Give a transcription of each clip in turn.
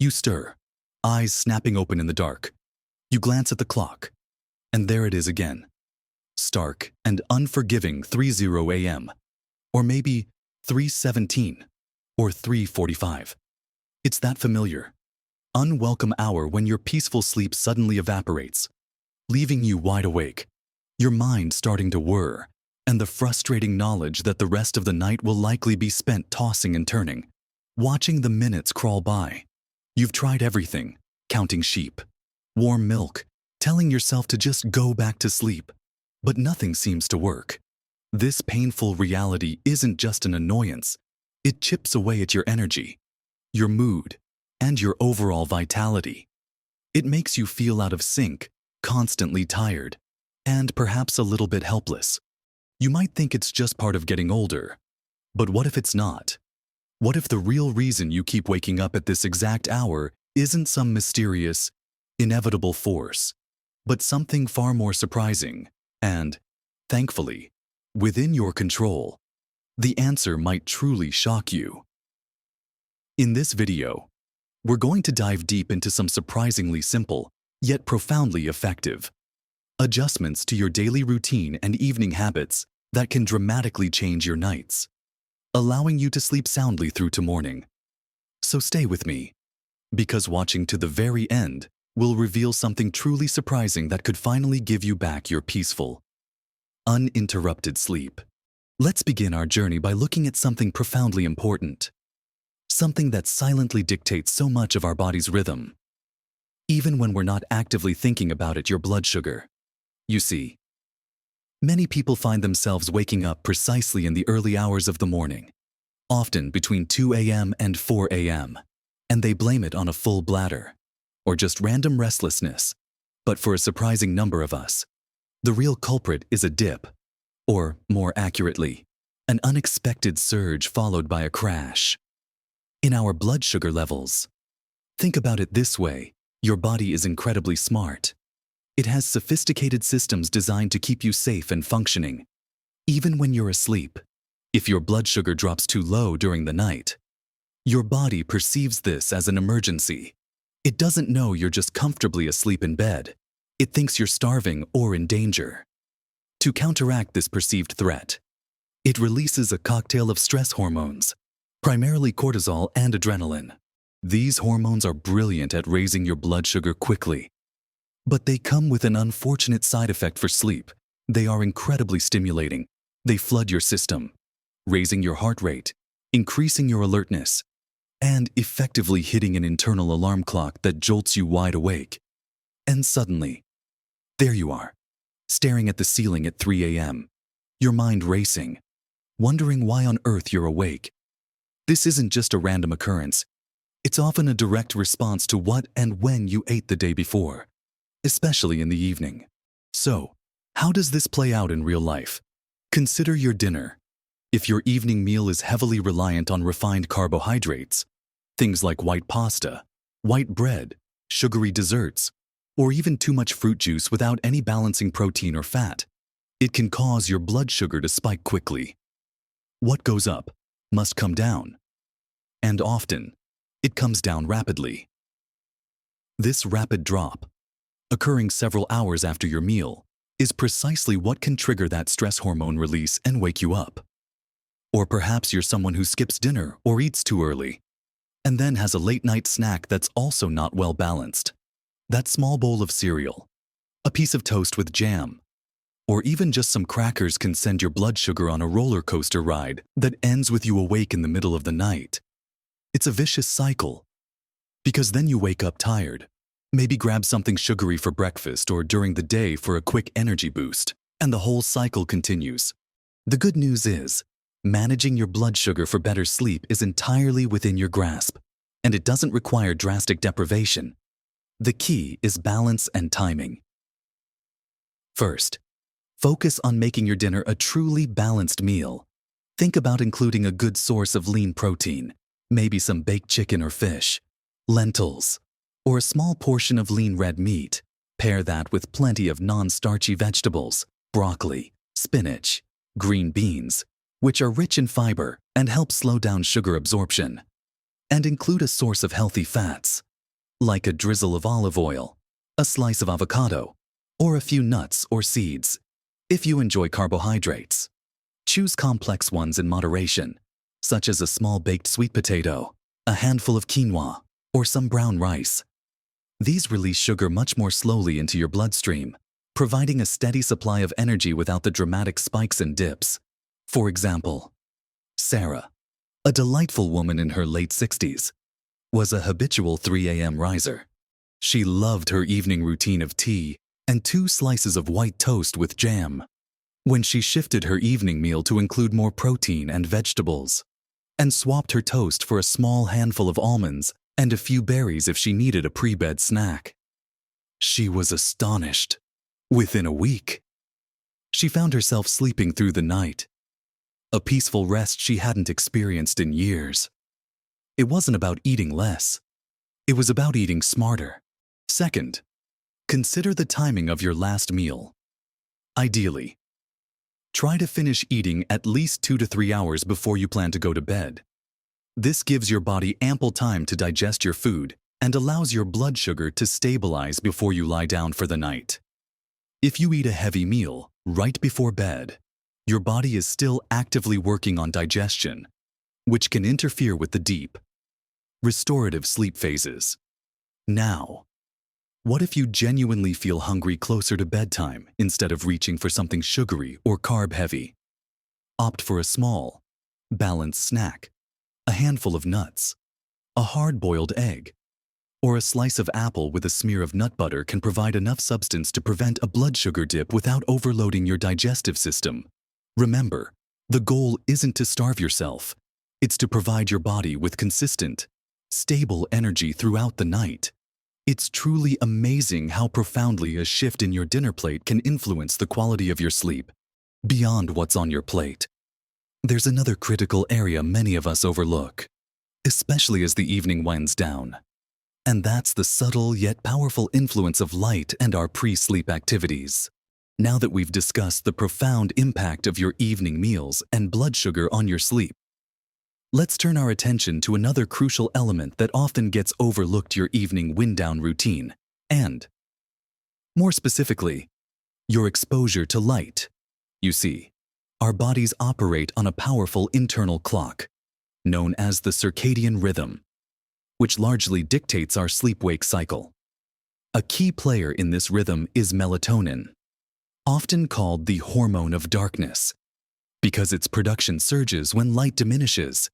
You stir, eyes snapping open in the dark. You glance at the clock, and there it is again. Stark and unforgiving 3:00 a.m. Or maybe 3:17 or 3:45. It's that familiar, unwelcome hour when your peaceful sleep suddenly evaporates, leaving you wide awake, your mind starting to whir, and the frustrating knowledge that the rest of the night will likely be spent tossing and turning, watching the minutes crawl by. You've tried everything, counting sheep, warm milk, telling yourself to just go back to sleep, but nothing seems to work. This painful reality isn't just an annoyance. It chips away at your energy, your mood, and your overall vitality. It makes you feel out of sync, constantly tired, and perhaps a little bit helpless. You might think it's just part of getting older, but what if it's not? What if the real reason you keep waking up at this exact hour isn't some mysterious, inevitable force, but something far more surprising and, thankfully, within your control? The answer might truly shock you. In this video, we're going to dive deep into some surprisingly simple, yet profoundly effective adjustments to your daily routine and evening habits that can dramatically change your nights, allowing you to sleep soundly through to morning. So stay with me, because watching to the very end will reveal something truly surprising that could finally give you back your peaceful, uninterrupted sleep. Let's begin our journey by looking at something profoundly important, something that silently dictates so much of our body's rhythm, even when we're not actively thinking about it: your blood sugar. You see, many people find themselves waking up precisely in the early hours of the morning, often between 2 a.m. and 4 a.m., and they blame it on a full bladder or just random restlessness. But for a surprising number of us, the real culprit is a dip, or more accurately, an unexpected surge followed by a crash in our blood sugar levels. Think about it this way: your body is incredibly smart. It has sophisticated systems designed to keep you safe and functioning, even when you're asleep. If your blood sugar drops too low during the night, your body perceives this as an emergency. It doesn't know you're just comfortably asleep in bed. It thinks you're starving or in danger. To counteract this perceived threat, it releases a cocktail of stress hormones, primarily cortisol and adrenaline. These hormones are brilliant at raising your blood sugar quickly, but they come with an unfortunate side effect for sleep. They are incredibly stimulating. They flood your system, raising your heart rate, increasing your alertness, and effectively hitting an internal alarm clock that jolts you wide awake. And suddenly, there you are, staring at the ceiling at 3 a.m., your mind racing, wondering why on earth you're awake. This isn't just a random occurrence. It's often a direct response to what and when you ate the day before, especially in the evening. So, how does this play out in real life? Consider your dinner. If your evening meal is heavily reliant on refined carbohydrates, things like white pasta, white bread, sugary desserts, or even too much fruit juice without any balancing protein or fat, it can cause your blood sugar to spike quickly. What goes up must come down, and often, it comes down rapidly. This rapid drop, occurring several hours after your meal, is precisely what can trigger that stress hormone release and wake you up. Or perhaps you're someone who skips dinner or eats too early, and then has a late-night snack that's also not well balanced. That small bowl of cereal, a piece of toast with jam, or even just some crackers can send your blood sugar on a roller coaster ride that ends with you awake in the middle of the night. It's a vicious cycle, because then you wake up tired, maybe grab something sugary for breakfast or during the day for a quick energy boost, and the whole cycle continues. The good news is, managing your blood sugar for better sleep is entirely within your grasp, and it doesn't require drastic deprivation. The key is balance and timing. First, focus on making your dinner a truly balanced meal. Think about including a good source of lean protein, maybe some baked chicken or fish, lentils, or a small portion of lean red meat. Pair that with plenty of non-starchy vegetables, broccoli, spinach, green beans, which are rich in fiber and help slow down sugar absorption. And include a source of healthy fats, like a drizzle of olive oil, a slice of avocado, or a few nuts or seeds. If you enjoy carbohydrates, choose complex ones in moderation, such as a small baked sweet potato, a handful of quinoa, or some brown rice. These release sugar much more slowly into your bloodstream, providing a steady supply of energy without the dramatic spikes and dips. For example, Sarah, a delightful woman in her late 60s, was a habitual 3 a.m. riser. She loved her evening routine of tea and 2 slices of white toast with jam. When she shifted her evening meal to include more protein and vegetables, and swapped her toast for a small handful of almonds and a few berries if she needed a pre-bed snack, she was astonished. Within a week, she found herself sleeping through the night, a peaceful rest she hadn't experienced in years. It wasn't about eating less. It was about eating smarter. Second, consider the timing of your last meal. Ideally, try to finish eating at least 2 to 3 hours before you plan to go to bed. This gives your body ample time to digest your food and allows your blood sugar to stabilize before you lie down for the night. If you eat a heavy meal right before bed, your body is still actively working on digestion, which can interfere with the deep, restorative sleep phases. Now, what if you genuinely feel hungry closer to bedtime instead of reaching for something sugary or carb-heavy? Opt for a small, balanced snack, a handful of nuts, a hard-boiled egg, or a slice of apple with a smear of nut butter can provide enough substance to prevent a blood sugar dip without overloading your digestive system. Remember, the goal isn't to starve yourself. It's to provide your body with consistent, stable energy throughout the night. It's truly amazing how profoundly a shift in your dinner plate can influence the quality of your sleep. Beyond what's on your plate, there's another critical area many of us overlook, especially as the evening winds down. And that's the subtle yet powerful influence of light and our pre-sleep activities. Now that we've discussed the profound impact of your evening meals and blood sugar on your sleep, let's turn our attention to another crucial element that often gets overlooked: your evening wind-down routine, and, more specifically, your exposure to light. You see, our bodies operate on a powerful internal clock, known as the circadian rhythm, which largely dictates our sleep-wake cycle. A key player in this rhythm is melatonin, often called the hormone of darkness, because its production surges when light diminishes,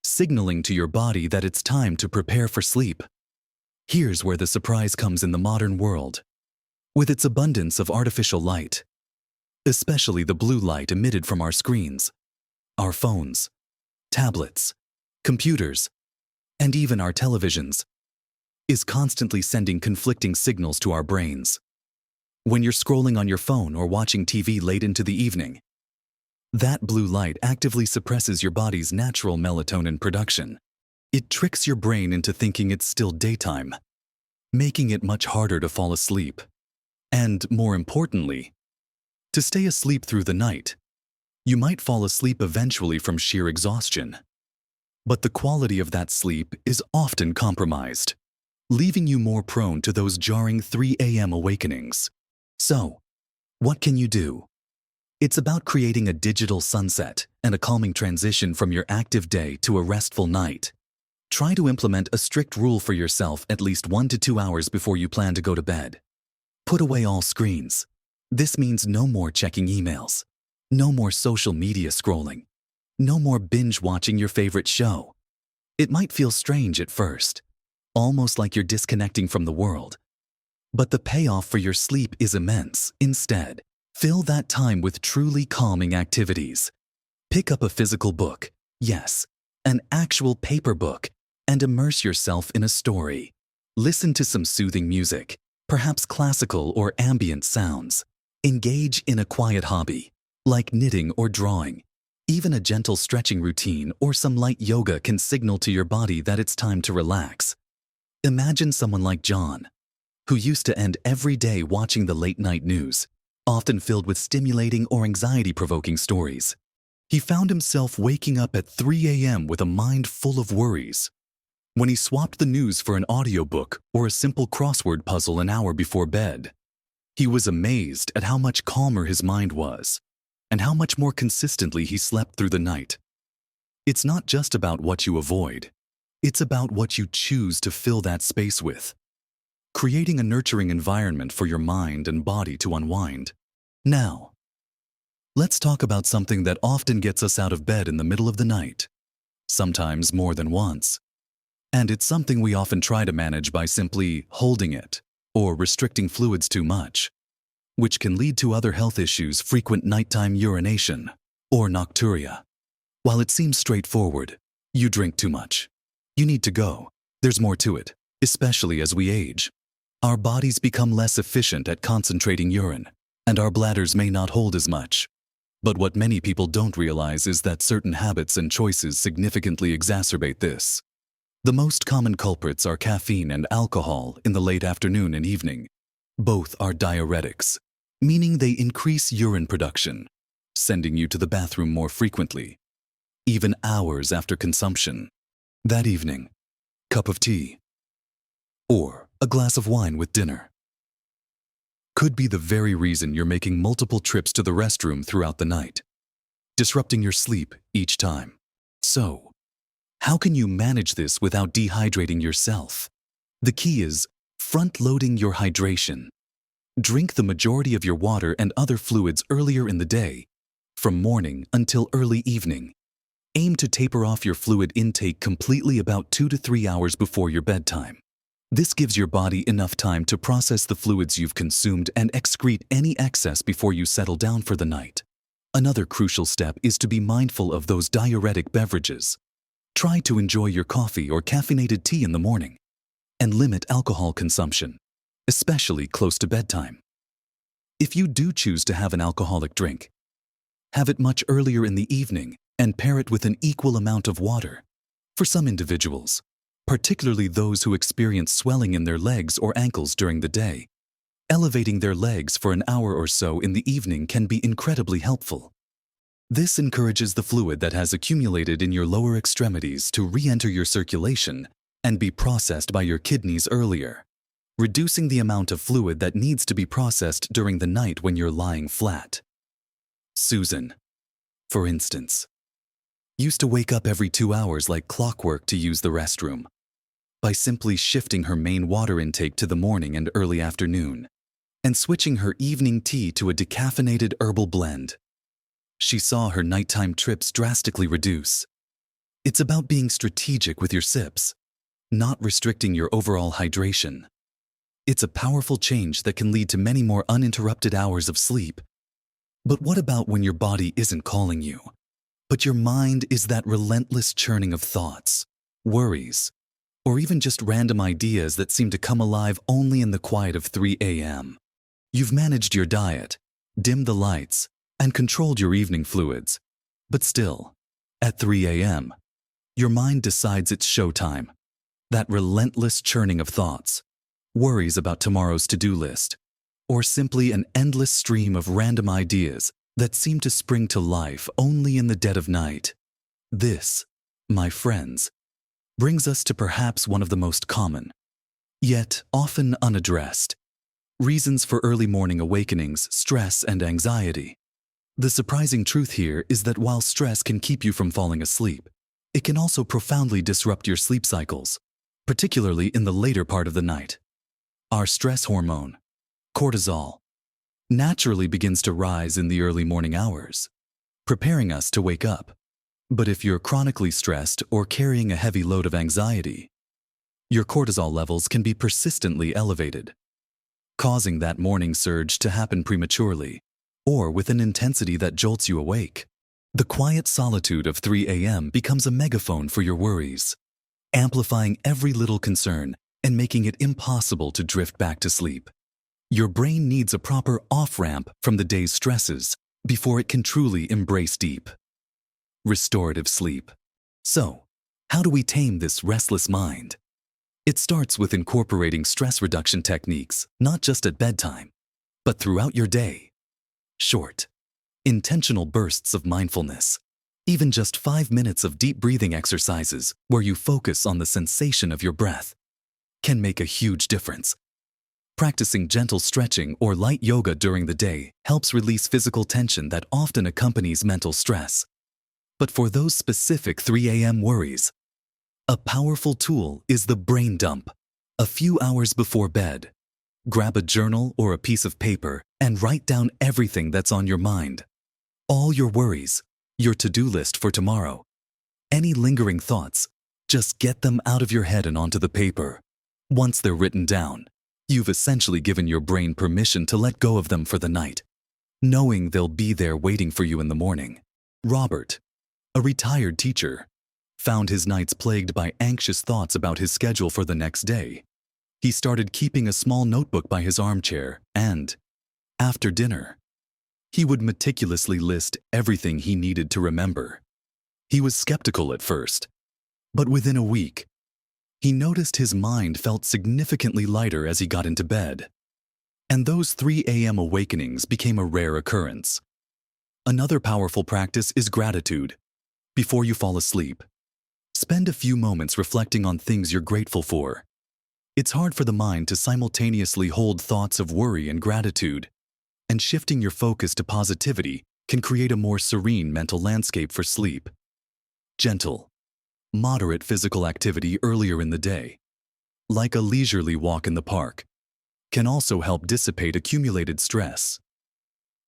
signaling to your body that it's time to prepare for sleep. Here's where the surprise comes in the modern world. With its abundance of artificial light, especially the blue light emitted from our screens, our phones, tablets, computers, and even our televisions, is constantly sending conflicting signals to our brains. When you're scrolling on your phone or watching TV late into the evening, that blue light actively suppresses your body's natural melatonin production. It tricks your brain into thinking it's still daytime, making it much harder to fall asleep. And, more importantly, to stay asleep through the night. You might fall asleep eventually from sheer exhaustion, but the quality of that sleep is often compromised, leaving you more prone to those jarring 3 a.m. awakenings. So, what can you do? It's about creating a digital sunset and a calming transition from your active day to a restful night. Try to implement a strict rule for yourself at least 1 to 2 hours before you plan to go to bed. Put away all screens. This means no more checking emails, no more social media scrolling, no more binge watching your favorite show. It might feel strange at first, almost like you're disconnecting from the world. But the payoff for your sleep is immense. Instead, fill that time with truly calming activities. Pick up a physical book, yes, an actual paper book, and immerse yourself in a story. Listen to some soothing music, perhaps classical or ambient sounds. Engage in a quiet hobby, like knitting or drawing. Even a gentle stretching routine or some light yoga can signal to your body that it's time to relax. Imagine someone like John, who used to end every day watching the late-night news, often filled with stimulating or anxiety-provoking stories. He found himself waking up at 3 a.m. with a mind full of worries. when he swapped the news for an audiobook or a simple crossword puzzle an hour before bed. He was amazed at how much calmer his mind was and how much more consistently he slept through the night. It's not just about what you avoid. It's about what you choose to fill that space with, creating a nurturing environment for your mind and body to unwind. Now, let's talk about something that often gets us out of bed in the middle of the night, sometimes more than once. And it's something we often try to manage by simply holding it or restricting fluids too much, which can lead to other health issues: frequent nighttime urination or nocturia. While it seems straightforward, you drink too much, you need to go. There's more to it, especially as we age. Our bodies become less efficient at concentrating urine, and our bladders may not hold as much. But what many people don't realize is that certain habits and choices significantly exacerbate this. The most common culprits are caffeine and alcohol in the late afternoon and evening. Both are diuretics, meaning they increase urine production, sending you to the bathroom more frequently, even hours after consumption. That evening, cup of tea or a glass of wine with dinner could be the very reason you're making multiple trips to the restroom throughout the night, disrupting your sleep each time. So, how can you manage this without dehydrating yourself? The key is front-loading your hydration. Drink the majority of your water and other fluids earlier in the day, from morning until early evening. Aim to taper off your fluid intake completely about 2 to 3 hours before your bedtime. This gives your body enough time to process the fluids you've consumed and excrete any excess before you settle down for the night. Another crucial step is to be mindful of those diuretic beverages. Try to enjoy your coffee or caffeinated tea in the morning, and limit alcohol consumption, especially close to bedtime. If you do choose to have an alcoholic drink, have it much earlier in the evening and pair it with an equal amount of water. For some individuals, particularly those who experience swelling in their legs or ankles during the day, elevating their legs for an hour or so in the evening can be incredibly helpful. This encourages the fluid that has accumulated in your lower extremities to re-enter your circulation and be processed by your kidneys earlier, reducing the amount of fluid that needs to be processed during the night when you're lying flat. Susan, for instance, used to wake up every 2 hours like clockwork to use the restroom. By simply shifting her main water intake to the morning and early afternoon, and switching her evening tea to a decaffeinated herbal blend, she saw her nighttime trips drastically reduce. It's about being strategic with your sips, not restricting your overall hydration. It's a powerful change that can lead to many more uninterrupted hours of sleep. But what about when your body isn't calling you, but your mind is that relentless churning of thoughts, worries, or even just random ideas that seem to come alive only in the quiet of 3 a.m.? You've managed your diet, dimmed the lights, and controlled your evening fluids. But still, at 3 a.m., your mind decides it's showtime. That relentless churning of thoughts, worries about tomorrow's to-do list, or simply an endless stream of random ideas that seem to spring to life only in the dead of night. This, my friends, brings us to perhaps one of the most common, yet often unaddressed, reasons for early morning awakenings: stress and anxiety. The surprising truth here is that while stress can keep you from falling asleep, it can also profoundly disrupt your sleep cycles, particularly in the later part of the night. Our stress hormone, cortisol, naturally begins to rise in the early morning hours, preparing us to wake up. But if you're chronically stressed or carrying a heavy load of anxiety, your cortisol levels can be persistently elevated, causing that morning surge to happen prematurely or with an intensity that jolts you awake. The quiet solitude of 3 a.m. becomes a megaphone for your worries, amplifying every little concern and making it impossible to drift back to sleep. Your brain needs a proper off-ramp from the day's stresses before it can truly embrace deep, restorative sleep. So, how do we tame this restless mind? It starts with incorporating stress reduction techniques, not just at bedtime, but throughout your day. Short, intentional bursts of mindfulness, Even just 5 minutes of deep breathing exercises where you focus on the sensation of your breath can make a huge difference. Practicing gentle stretching or light yoga during the day helps release physical tension that often accompanies mental stress. But for those specific 3 a.m. worries, a powerful tool is the brain dump. A few hours before bed, grab a journal or a piece of paper and write down everything that's on your mind. All your worries, your to-do list for tomorrow, any lingering thoughts, just get them out of your head and onto the paper. Once they're written down, you've essentially given your brain permission to let go of them for the night, knowing they'll be there waiting for you in the morning. Robert, a retired teacher, found his nights plagued by anxious thoughts about his schedule for the next day. He started keeping a small notebook by his armchair and, after dinner, he would meticulously list everything he needed to remember. He was skeptical at first, but within a week, he noticed his mind felt significantly lighter as he got into bed. And those 3 a.m. awakenings became a rare occurrence. Another powerful practice is gratitude. Before you fall asleep, spend a few moments reflecting on things you're grateful for. It's hard for the mind to simultaneously hold thoughts of worry and gratitude, and shifting your focus to positivity can create a more serene mental landscape for sleep. Gentle, moderate physical activity earlier in the day, like a leisurely walk in the park, can also help dissipate accumulated stress.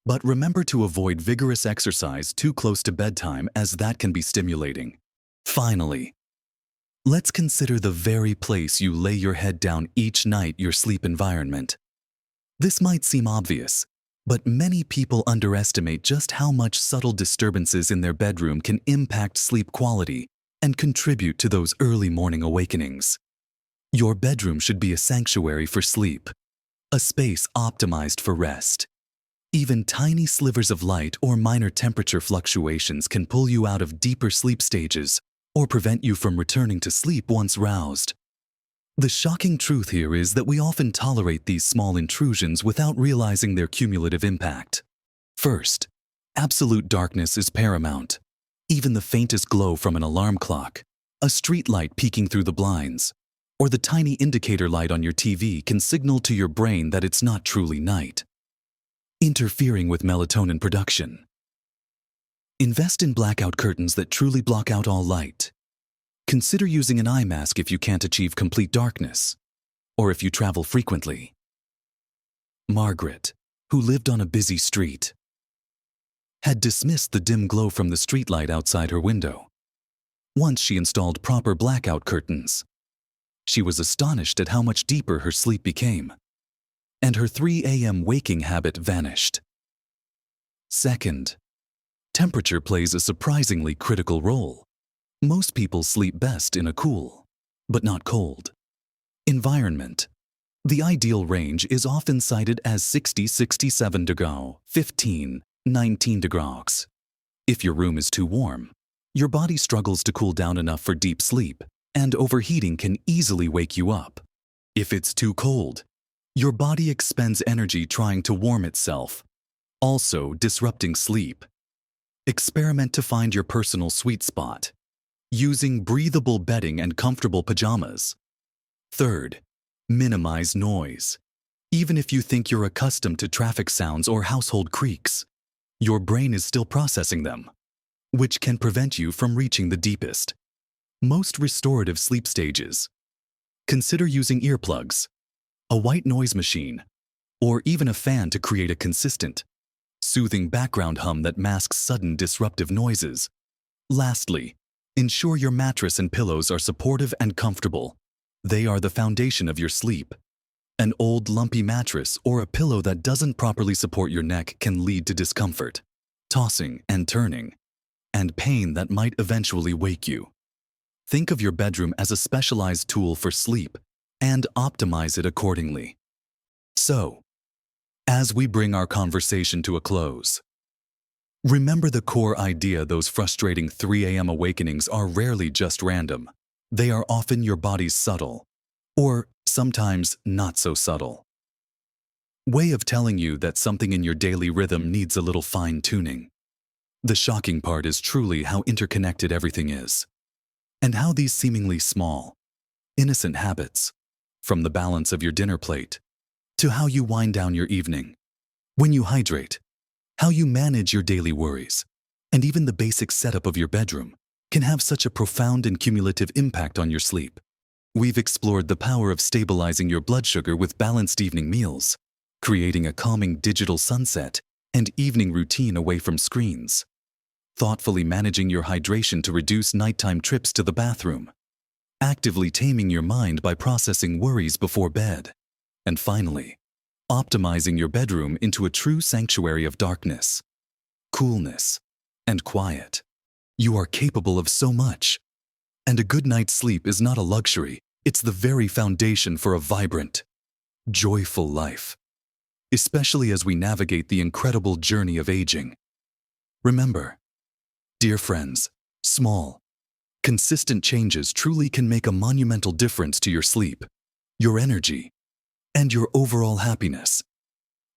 But remember to avoid vigorous exercise too close to bedtime, as that can be stimulating. Finally, let's consider the very place you lay your head down each night, your sleep environment. This might seem obvious, but many people underestimate just how much subtle disturbances in their bedroom can impact sleep quality and contribute to those early morning awakenings. Your bedroom should be a sanctuary for sleep, a space optimized for rest. Even tiny slivers of light or minor temperature fluctuations can pull you out of deeper sleep stages or prevent you from returning to sleep once roused. The shocking truth here is that we often tolerate these small intrusions without realizing their cumulative impact. First, absolute darkness is paramount. Even the faintest glow from an alarm clock, a street light peeking through the blinds, or the tiny indicator light on your TV can signal to your brain that it's not truly night, interfering with melatonin production. Invest in blackout curtains that truly block out all light. Consider using an eye mask if you can't achieve complete darkness, or if you travel frequently. Margaret, who lived on a busy street, had dismissed the dim glow from the streetlight outside her window. Once she installed proper blackout curtains, she was astonished at how much deeper her sleep became, and her 3 a.m. waking habit vanished. Second, temperature plays a surprisingly critical role. Most people sleep best in a cool, but not cold, environment. The ideal range is often cited as 60-67 degrees, 15-19 degrees. If your room is too warm, your body struggles to cool down enough for deep sleep, and overheating can easily wake you up. If it's too cold, your body expends energy trying to warm itself, also disrupting sleep. Experiment to find your personal sweet spot, using breathable bedding and comfortable pajamas. Third, minimize noise. Even if you think you're accustomed to traffic sounds or household creaks, your brain is still processing them, which can prevent you from reaching the deepest, most restorative sleep stages. Consider using earplugs, a white noise machine, or even a fan to create a consistent, soothing background hum that masks sudden disruptive noises. Lastly, ensure your mattress and pillows are supportive and comfortable. They are the foundation of your sleep. An old, lumpy mattress or a pillow that doesn't properly support your neck can lead to discomfort, tossing and turning, and pain that might eventually wake you. Think of your bedroom as a specialized tool for sleep and optimize it accordingly. So, as we bring our conversation to a close, remember the core idea: those frustrating 3 a.m. awakenings are rarely just random. They are often your body's subtle, or sometimes not so subtle, way of telling you that something in your daily rhythm needs a little fine-tuning. The shocking part is truly how interconnected everything is, and how these seemingly small, innocent habits, from the balance of your dinner plate to how you wind down your evening, when you hydrate, how you manage your daily worries, and even the basic setup of your bedroom, can have such a profound and cumulative impact on your sleep. We've explored the power of stabilizing your blood sugar with balanced evening meals, creating a calming digital sunset and evening routine away from screens, thoughtfully managing your hydration to reduce nighttime trips to the bathroom, actively taming your mind by processing worries before bed, and finally, optimizing your bedroom into a true sanctuary of darkness, coolness, and quiet. You are capable of so much. And a good night's sleep is not a luxury, it's the very foundation for a vibrant, joyful life, especially as we navigate the incredible journey of aging. Remember, dear friends, small, consistent changes truly can make a monumental difference to your sleep, your energy, and your overall happiness.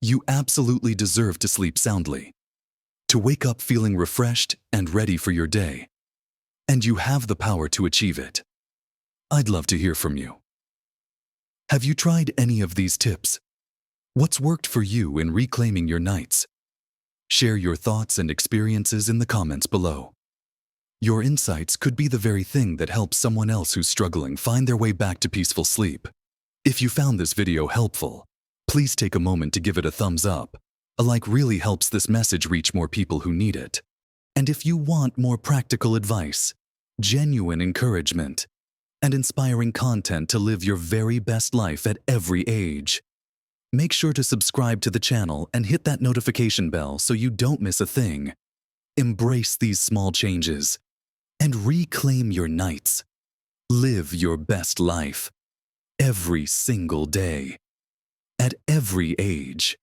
You absolutely deserve to sleep soundly, to wake up feeling refreshed and ready for your day. And you have the power to achieve it. I'd love to hear from you. Have you tried any of these tips? What's worked for you in reclaiming your nights? Share your thoughts and experiences in the comments below. Your insights could be the very thing that helps someone else who's struggling find their way back to peaceful sleep. If you found this video helpful, please take a moment to give it a thumbs up. A like really helps this message reach more people who need it. And if you want more practical advice, genuine encouragement, and inspiring content to live your very best life at every age, make sure to subscribe to the channel and hit that notification bell so you don't miss a thing. Embrace these small changes and reclaim your nights. Live your best life every single day, at every age.